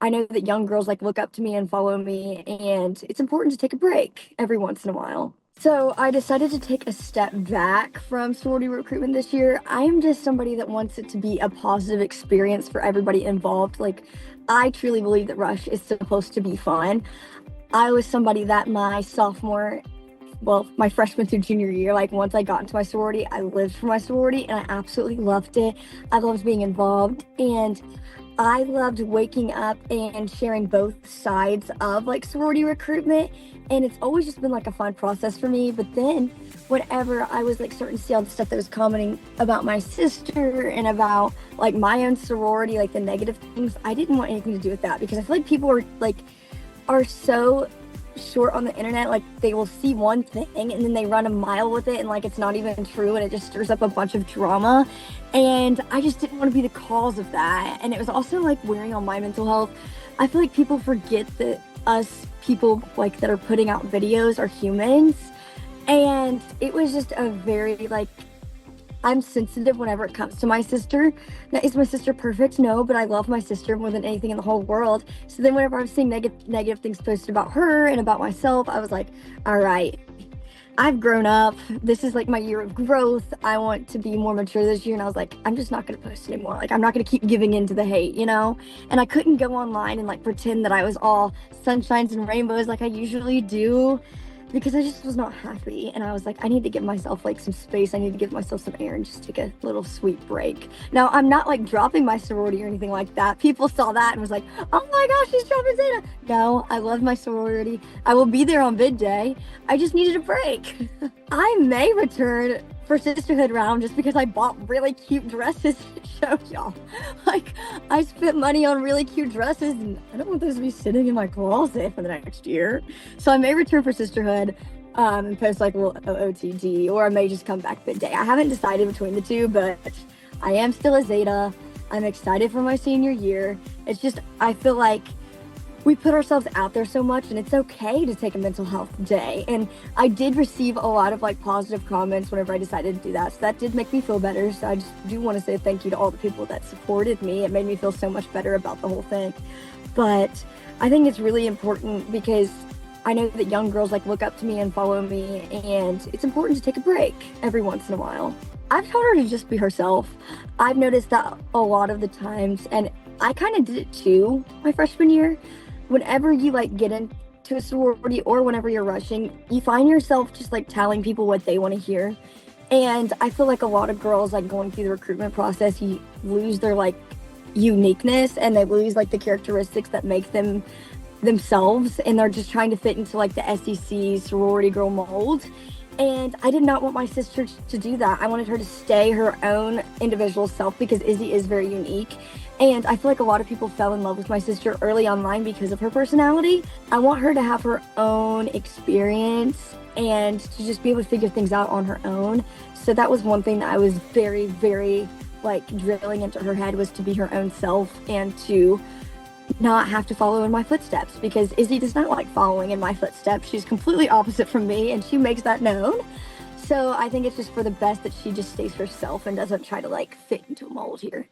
I know that young girls like look up to me and follow me, and it's important to take a break every once in a while. So I decided to take a step back from sorority recruitment this year. I am just somebody that wants it to be a positive experience for everybody involved. Like, I truly believe that Rush is supposed to be fun. I was somebody that my freshman through junior year, like once I got into my sorority, I lived for my sorority and I absolutely loved it. I loved being involved, and I loved waking up and sharing both sides of like sorority recruitment. And it's always just been like a fun process for me. But then whenever I was like starting to see all the stuff that was commenting about my sister and about like my own sorority, like the negative things, I didn't want anything to do with that, because I feel like people are so short on the internet. Like, they will see one thing and then they run a mile with it, and like it's not even true, and it just stirs up a bunch of drama. And I just didn't want to be the cause of that. And it was also like wearing on my mental health. I feel like people forget that us people like that are putting out videos are humans. And it was just a very like, I'm sensitive whenever it comes to my sister. Now, is my sister perfect? No, but I love my sister more than anything in the whole world. So then whenever I was seeing negative things posted about her and about myself, I was like, all right, I've grown up. This is like my year of growth. I want to be more mature this year. And I was like, I'm just not going to post anymore. Like, I'm not going to keep giving in to the hate. And I couldn't go online and like pretend that I was all sunshines and rainbows like I usually do, because I just was not happy. And I was like, I need to give myself like some space. I need to give myself some air and just take a little sweet break. Now, I'm not like dropping my sorority or anything like that. People saw that and was like, oh my gosh, she's dropping Zeta. No, I love my sorority. I will be there on bid day. I just needed a break. I may return for sisterhood round just because I bought really cute dresses to show y'all. Like, I spent money on really cute dresses, and I don't want those to be sitting in my closet for the next year. So I may return for sisterhood and post like a little OOTD, or I may just come back bid day. I haven't decided between the two, but I am still a Zeta. I'm excited for my senior year. It's just, I feel like we put ourselves out there so much, and it's okay to take a mental health day. And I did receive a lot of like positive comments whenever I decided to do that. So that did make me feel better. So I just do want to say thank you to all the people that supported me. It made me feel so much better about the whole thing. But I think it's really important because I know that young girls like look up to me and follow me, and it's important to take a break every once in a while. I've told her to just be herself. I've noticed that a lot of the times, and I kind of did it too my freshman year. Whenever you like get into a sorority or whenever you're rushing, you find yourself just like telling people what they want to hear. And I feel like a lot of girls like going through the recruitment process, you lose their like uniqueness, and they lose like the characteristics that make them themselves, and they're just trying to fit into like the SEC sorority girl mold. And I did not want my sister to do that. I wanted her to stay her own individual self, because Izzy is very unique. And I feel like a lot of people fell in love with my sister early online because of her personality. I want her to have her own experience and to just be able to figure things out on her own. So that was one thing that I was very, very like drilling into her head, was to be her own self and to not have to follow in my footsteps, because Izzy does not like following in my footsteps. She's completely opposite from me, and she makes that known. So I think it's just for the best that she just stays herself and doesn't try to like fit into a mold here.